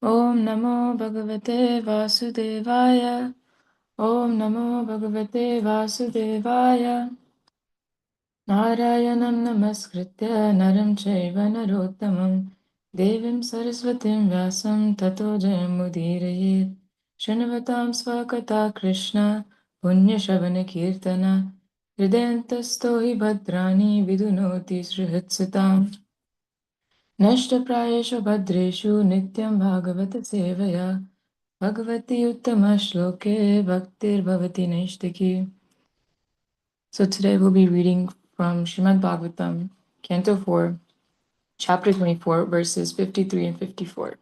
Om Namo Bhagavate Vasudevaya. Om Namo Bhagavate Vasudevaya. Narayanam Namaskritya Naram Chaiva Narottamam Devim Saraswatim Vyasam Tato Jayamudiraye Shanavatam Svakata Krishna Punya Shavana Kirtana Hridayantasto hi Bhadrani Vidunoti Srihatsatam Nashtaprayeshu Bhadreshu Nityam Bhagavata Sevaya Bhagavati Uttama Shloke Bhaktir Bhavati Naishtaki. So today we'll be reading from Srimad Bhagavatam, Canto 4, Chapter 24, verses 53 and 54.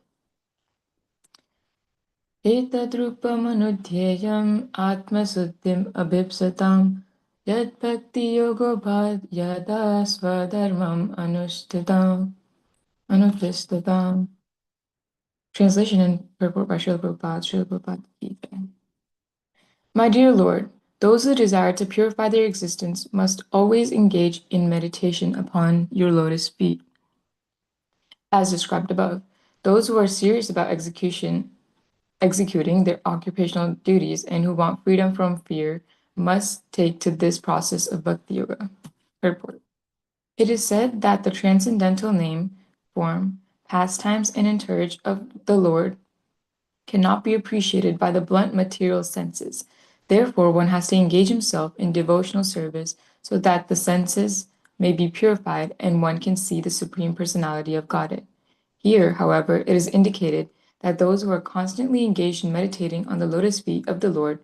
Etadrupamanudhyayam atmasuddhim abhipsatam yad bhakti yogo bhad yada swadharmam anushtatam. Translation and purport by Srila Prabhupada, Srila Prabhupada Gita. My dear Lord, those who desire to purify their existence must always engage in meditation upon your lotus feet. As described above, those who are serious about executing their occupational duties and who want freedom from fear must take to this process of Bhakti Yoga. Purport. It is said that the transcendental name, form, pastimes, and entourage of the Lord cannot be appreciated by the blunt material senses. Therefore, one has to engage himself in devotional service so that the senses may be purified and one can see the Supreme Personality of Godhead. Here, however, it is indicated that those who are constantly engaged in meditating on the lotus feet of the Lord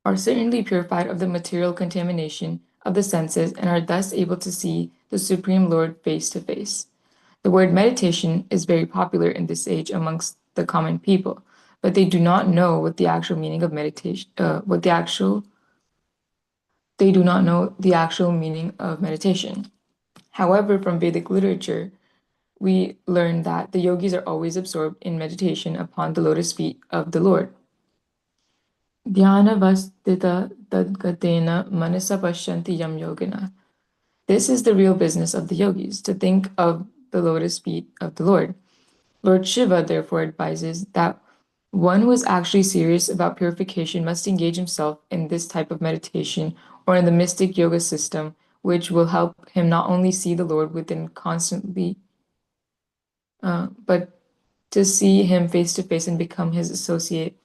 are certainly purified of the material contamination of the senses and are thus able to see the Supreme Lord face to face. The word meditation is very popular in this age amongst the common people, but they do not know what the actual meaning of meditation, they do not know the actual meaning of meditation. However, from Vedic literature, we learn that the yogis are always absorbed in meditation upon the lotus feet of the Lord. Dhyana vastita tadgatena manasa pashyanti yam yogina. This is the real business of the yogis, to think of the lotus feet of the Lord. Lord Shiva therefore advises that one who is actually serious about purification must engage himself in this type of meditation or in the mystic yoga system, which will help him not only see the Lord within constantly, but to see him face to face and become his associate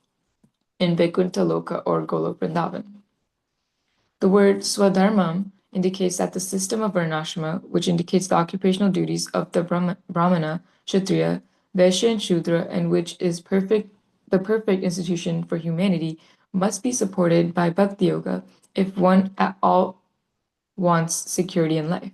in Vaikuntha Loka or Golok Vrindavan. The word Swadharmam indicates that the system of Varnashrama, which indicates the occupational duties of the Brahmana, Kshatriya, Vaishya, and Shudra, and which is the perfect institution for humanity, must be supported by Bhakti Yoga if one at all wants security in life.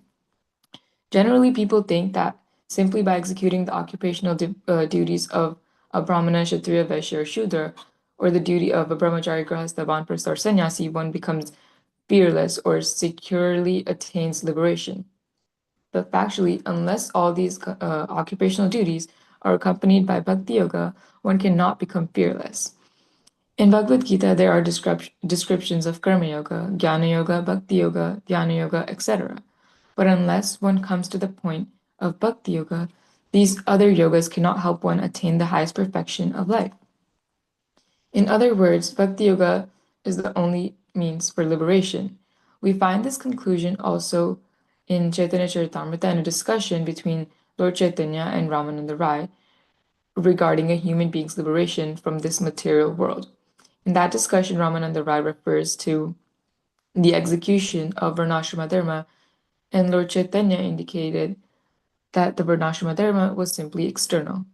Generally, people think that simply by executing the occupational duties of a Brahmana, Kshatriya, Vaishya, or Shudra, or the duty of a Brahmachari, Grahastha, Vanprastha, or Sannyasi, one becomes fearless or securely attains liberation. But factually, unless all these occupational duties are accompanied by Bhakti Yoga, one cannot become fearless. In Bhagavad Gita, there are descriptions of Karma Yoga, Jnana Yoga, Bhakti Yoga, Dhyana Yoga, etc. But unless one comes to the point of Bhakti Yoga, these other yogas cannot help one attain the highest perfection of life. In other words, Bhakti Yoga is the only means for liberation. We find this conclusion also in Chaitanya Charitamrita in a discussion between Lord Chaitanya and Ramananda Rai regarding a human being's liberation from this material world. In that discussion, Ramananda Rai refers to the execution of Varnashrama Dharma, and Lord Chaitanya indicated that the Varnashrama Dharma was simply external.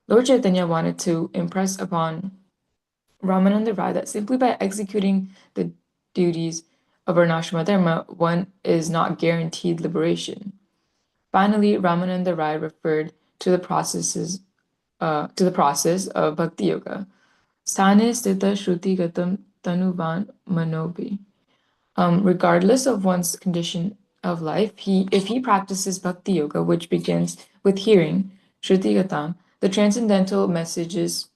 Lord Chaitanya wanted to impress upon Ramananda Rai that simply by executing the duties of Varnashrama Dharma, one is not guaranteed liberation. Finally, Ramananda Rai referred to the process of Bhakti Yoga. Sthane sthita shruti gatam tanuvan manobi. Regardless of one's condition of life, if he practices Bhakti Yoga, which begins with hearing, Shruti Gatam, the transcendental messages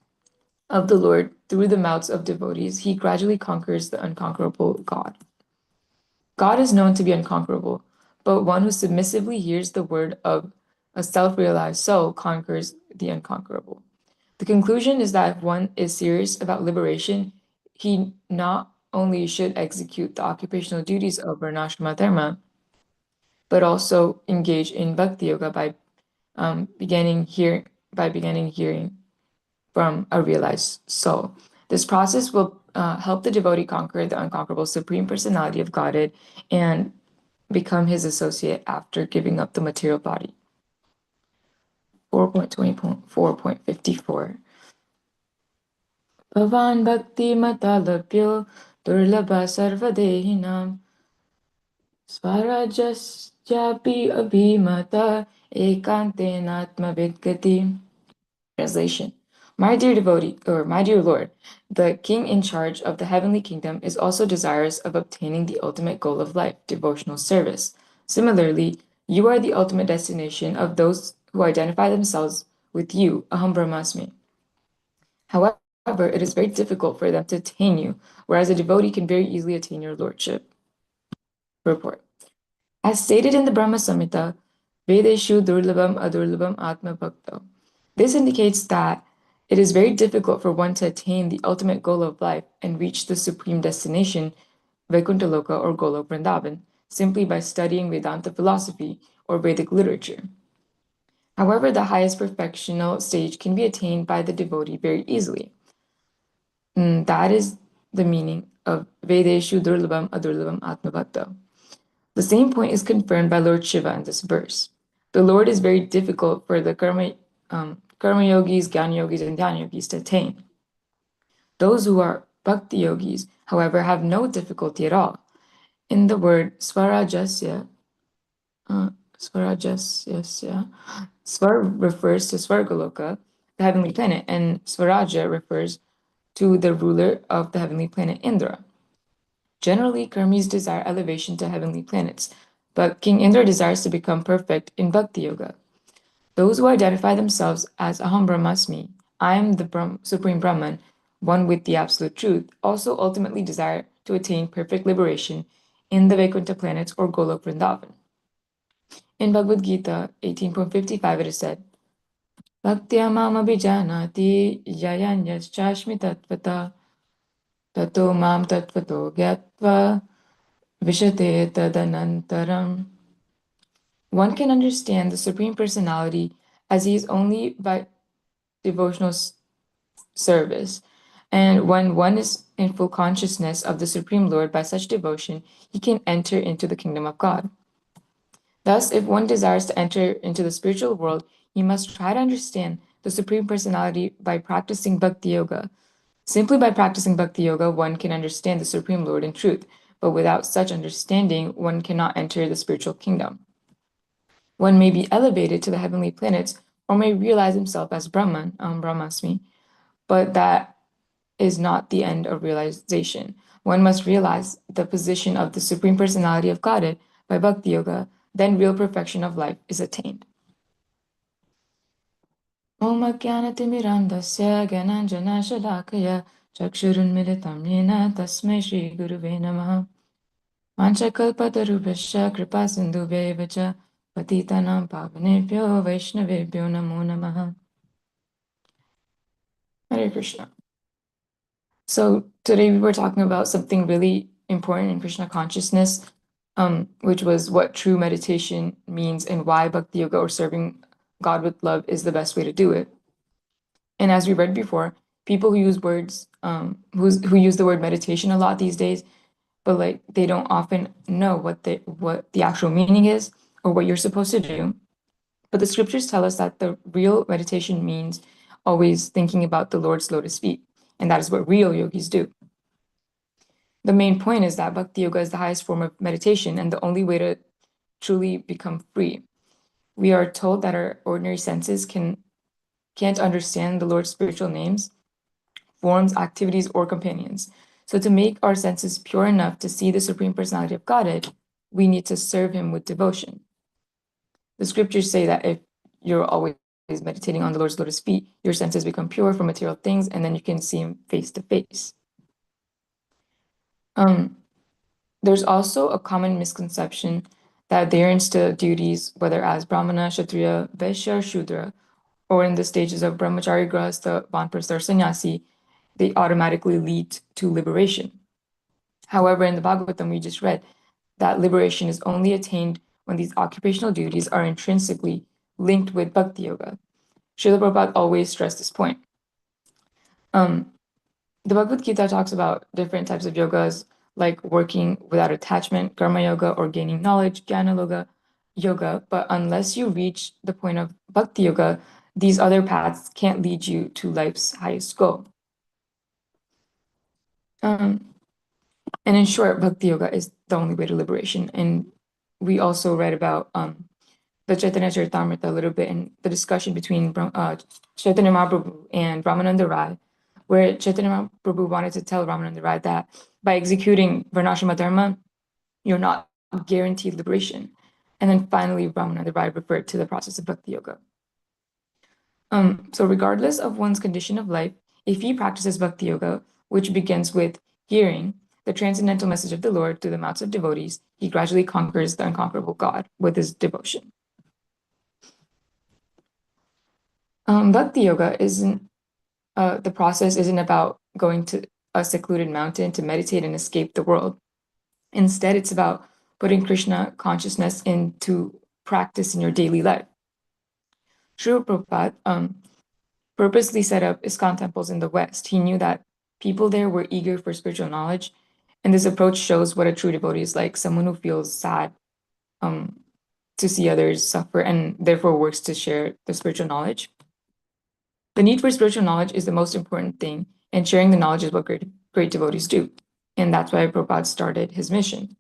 of the Lord through the mouths of devotees, he gradually conquers the unconquerable God. God is known to be unconquerable, but one who submissively hears the word of a self-realized soul conquers the unconquerable. The conclusion is that if one is serious about liberation, he not only should execute the occupational duties of Varnashrama Dharma, but also engage in Bhakti Yoga by beginning hearing from a realized soul. This process will help the devotee conquer the unconquerable Supreme Personality of Godhead and become his associate after giving up the material body. 4.20.4.54 Bhavan Bhakti Matalabhyo Durlabha Sarvadehinam Swarajasyapi Abhimata Ekantenatma Vidgati. Translation. My dear devotee, or my dear Lord, the king in charge of the heavenly kingdom is also desirous of obtaining the ultimate goal of life, devotional service. Similarly, you are the ultimate destination of those who identify themselves with you, Aham Brahmasmi. However, it is very difficult for them to attain you, whereas a devotee can very easily attain your lordship. Report. As stated in the Brahma Samhita, Vedeshu Durlabham Adurlabham Atma Bhakto. This indicates that it is very difficult for one to attain the ultimate goal of life and reach the supreme destination, Vaikuntha-loka or Golok Vrindavan, simply by studying Vedanta philosophy or Vedic literature. However, the highest perfectional stage can be attained by the devotee very easily. That is the meaning of Vedeshu Durlabham Adurlabham Atma Bhakto. The same point is confirmed by Lord Shiva in this verse. The Lord is very difficult for the karma yogis, jnana yogis, and dhyana yogis to attain. Those who are bhakti yogis, however, have no difficulty at all. In the word swarajasya, swar refers to Svargaloka, the heavenly planet, and Swaraja refers to the ruler of the heavenly planet Indra. Generally, karmis desire elevation to heavenly planets, but King Indra desires to become perfect in Bhakti Yoga. Those who identify themselves as Aham Brahmasmi, I am the Supreme Brahman, one with the Absolute Truth, also ultimately desire to attain perfect liberation in the Vaikuntha planets or Golok Vrindavan. In Bhagavad Gita 18.55 it is said, Bhaktya mam abhijanati yayanyaschashmi tatvata tato mam tatvato gyatva vishate tadanantaram. One can understand the Supreme Personality as he is only by devotional service. And when one is in full consciousness of the Supreme Lord by such devotion, he can enter into the kingdom of God. Thus, if one desires to enter into the spiritual world, he must try to understand the Supreme Personality by practicing Bhakti Yoga. Simply by practicing Bhakti Yoga, one can understand the Supreme Lord in truth, but without such understanding, one cannot enter the spiritual kingdom. One may be elevated to the heavenly planets or may realize himself as Brahman, Brahmasmi, but that is not the end of realization. One must realize the position of the Supreme Personality of Godhead by Bhakti Yoga, then real perfection of life is attained. Om Ajnanatimirandasya Gyananjana Shalakaya Chakshurunmilitam Yena Tasmai Shri Guruve Namaha Vanchakalpatarubhasya Kripa Sindhubheva Cha Patitanam Pavanebhyo Vaishnavebhyo Namo Namaha. Hare Krishna. So today we were talking about something really important in Krishna consciousness, which was what true meditation means and why Bhakti Yoga or serving God with love is the best way to do it. And as we read before, people who use words, who use the word meditation a lot these days, but like they don't often know what the actual meaning is or what you're supposed to do. But the scriptures tell us that the real meditation means always thinking about the Lord's lotus feet, and that is what real yogis do. The main point is that Bhakti Yoga is the highest form of meditation and the only way to truly become free. We are told that our ordinary senses can't understand the Lord's spiritual names, forms, activities, or companions. So to make our senses pure enough to see the Supreme Personality of Godhead, we need to serve him with devotion. The scriptures say that if you're always meditating on the Lord's lotus feet, your senses become pure from material things, and then you can see him face to face. There's also a common misconception that adherence to duties, whether as Brahmana, Kshatriya, Vaishya, or Shudra, or in the stages of Brahmachari, Grahastha, Vanprastha, or Sannyasi, they automatically lead to liberation. However, in the Bhagavatam we just read, that liberation is only attained when these occupational duties are intrinsically linked with Bhakti Yoga. Srila Prabhupada always stressed this point. The Bhagavad Gita talks about different types of yogas, like working without attachment, karma yoga, or gaining knowledge, jnana yoga. But unless you reach the point of bhakti yoga, these other paths can't lead you to life's highest goal. And in short, bhakti yoga is the only way to liberation. And we also read about the Chaitanya Charitamrita a little bit in the discussion between Chaitanya Mahaprabhu and Ramananda Rai, where Chaitanya Mahaprabhu wanted to tell Ramananda Rai that by executing Varnashrama Dharma, you're not guaranteed liberation. And then finally, Ramananda Rai referred to the process of Bhakti Yoga. So regardless of one's condition of life, if he practices Bhakti Yoga, which begins with hearing the transcendental message of the Lord through the mouths of devotees, he gradually conquers the unconquerable God with his devotion. Bhakti Yoga isn't, the process isn't about going to a secluded mountain to meditate and escape the world. Instead, it's about putting Krishna consciousness into practice in your daily life. Srila Prabhupada purposely set up ISKCON temples in the West. He knew that people there were eager for spiritual knowledge, and this approach shows what a true devotee is like, someone who feels sad to see others suffer and therefore works to share the spiritual knowledge. The need for spiritual knowledge is the most important thing, and sharing the knowledge is what great devotees do. And that's why Prabhupada started his mission.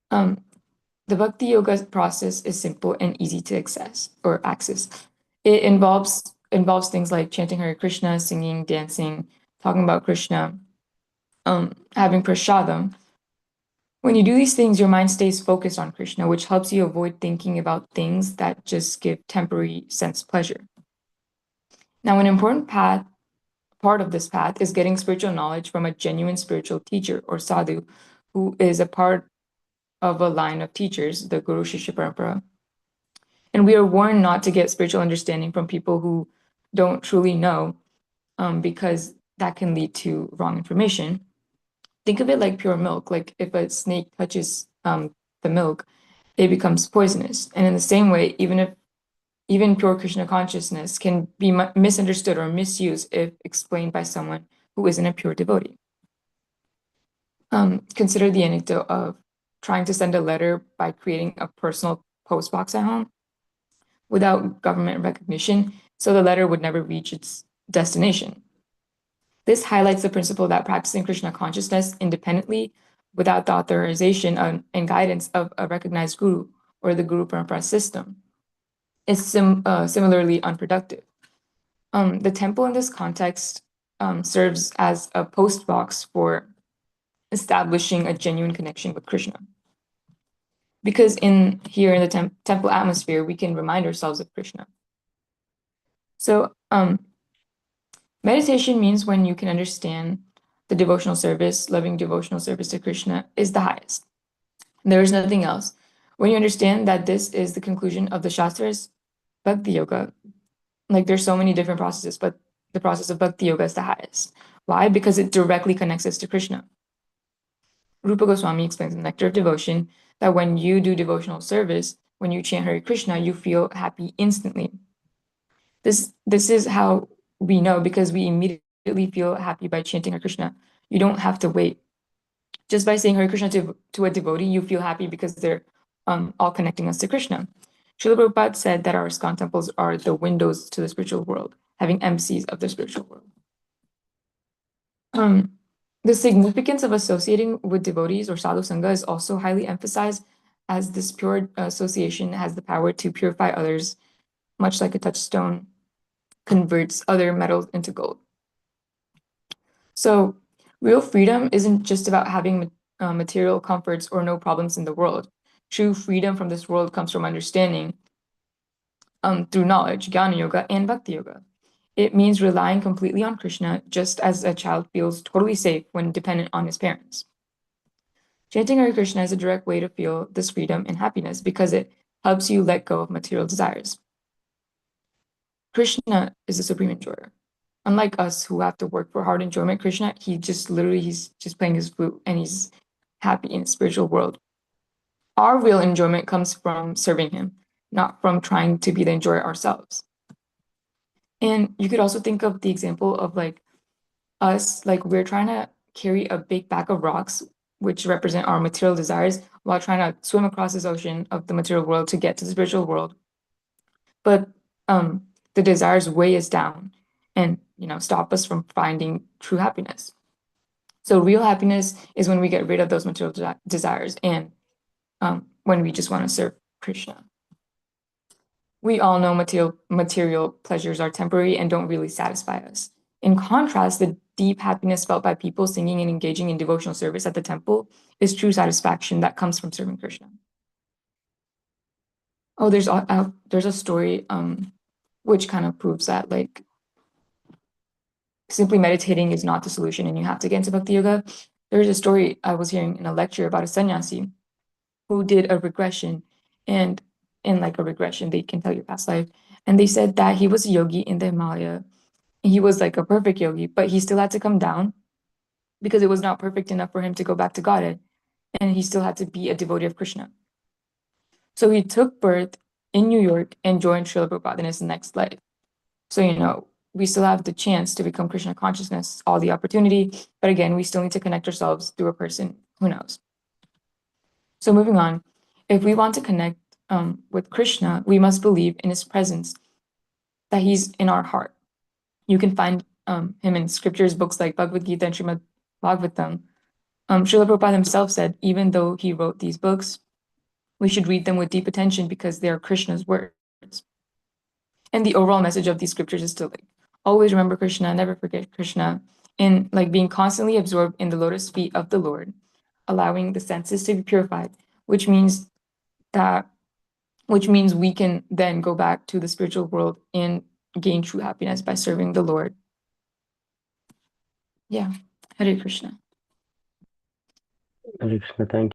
The Bhakti Yoga process is simple and easy to access. It involves things like chanting Hare Krishna, singing, dancing, talking about Krishna, having prasadam. When you do these things, your mind stays focused on Krishna, which helps you avoid thinking about things that just give temporary sense pleasure. Now, an important part of this path is getting spiritual knowledge from a genuine spiritual teacher or sadhu who is a part of a line of teachers, the Guru Shishya Parampara. And we are warned not to get spiritual understanding from people who don't truly know, because that can lead to wrong information. Think of it like pure milk. Like if a snake touches the milk, it becomes poisonous. And in the same way, even pure Krishna consciousness can be misunderstood or misused if explained by someone who isn't a pure devotee. Consider the anecdote of trying to send a letter by creating a personal post box at home without government recognition, so the letter would never reach its destination. This highlights the principle that practicing Krishna consciousness independently without the authorization and guidance of a recognized guru or the Guru Parampara system is similarly unproductive. The temple in this context serves as a post box for establishing a genuine connection with Krishna. Because here in the temple atmosphere, we can remind ourselves of Krishna. So meditation means when you can understand the devotional service, loving devotional service to Krishna is the highest. There is nothing else. When you understand that this is the conclusion of the Shastras, Bhakti Yoga, like there's so many different processes, but the process of Bhakti Yoga is the highest. Why? Because it directly connects us to Krishna. Rupa Goswami explains in Nectar of Devotion that when you do devotional service, when you chant Hare Krishna, you feel happy instantly. This is how we know, because we immediately feel happy by chanting Hare Krishna. You don't have to wait. Just by saying Hare Krishna to a devotee, you feel happy because they're all connecting us to Krishna. Srila Prabhupada said that our ISKCON temples are the windows to the spiritual world, having embassies of the spiritual world. The significance of associating with devotees or sadhu sangha is also highly emphasized, as this pure association has the power to purify others, much like a touchstone converts other metals into gold. So real freedom isn't just about having material comforts or no problems in the world. True freedom from this world comes from understanding through knowledge, jnana yoga, and bhakti yoga. It means relying completely on Krishna, just as a child feels totally safe when dependent on his parents. Chanting Hare Krishna is a direct way to feel this freedom and happiness because it helps you let go of material desires. Krishna is the supreme enjoyer. Unlike us who have to work for hard enjoyment, Krishna, he's just playing his flute and he's happy in the spiritual world. Our real enjoyment comes from serving him, not from trying to be the enjoyer ourselves. And you could also think of the example of like us, like we're trying to carry a big bag of rocks, which represent our material desires, while trying to swim across this ocean of the material world to get to the spiritual world. But the desires weigh us down and stop us from finding true happiness. So real happiness is when we get rid of those material desires and when we just want to serve Krishna. We all know material pleasures are temporary and don't really satisfy us. In contrast, the deep happiness felt by people singing and engaging in devotional service at the temple is true satisfaction that comes from serving Krishna. Oh, there's a story which kind of proves that like simply meditating is not the solution and you have to get into bhakti yoga. There's a story I was hearing in a lecture about a sannyasi who did a regression, and in like a regression they can tell your past life, and they said that he was a yogi in the Himalaya. He was like a perfect yogi, but he still had to come down because it was not perfect enough for him to go back to Godhead, and he still had to be a devotee of Krishna. So he took birth in New York and joined Srila Prabhupada in his next life. So, we still have the chance to become Krishna consciousness, all the opportunity, but again, we still need to connect ourselves through a person who knows. So moving on, if we want to connect with Krishna, we must believe in his presence, that he's in our heart. You can find him in scriptures, books like Bhagavad Gita and Srimad Bhagavatam. Srila Prabhupada himself said, even though he wrote these books, we should read them with deep attention because they are Krishna's words. And the overall message of these scriptures is to like always remember Krishna, never forget Krishna, and like being constantly absorbed in the lotus feet of the Lord, allowing the senses to be purified, which means we can then go back to the spiritual world and gain true happiness by serving the Lord. Yeah. Hare Krishna. Hare Krishna, thank you.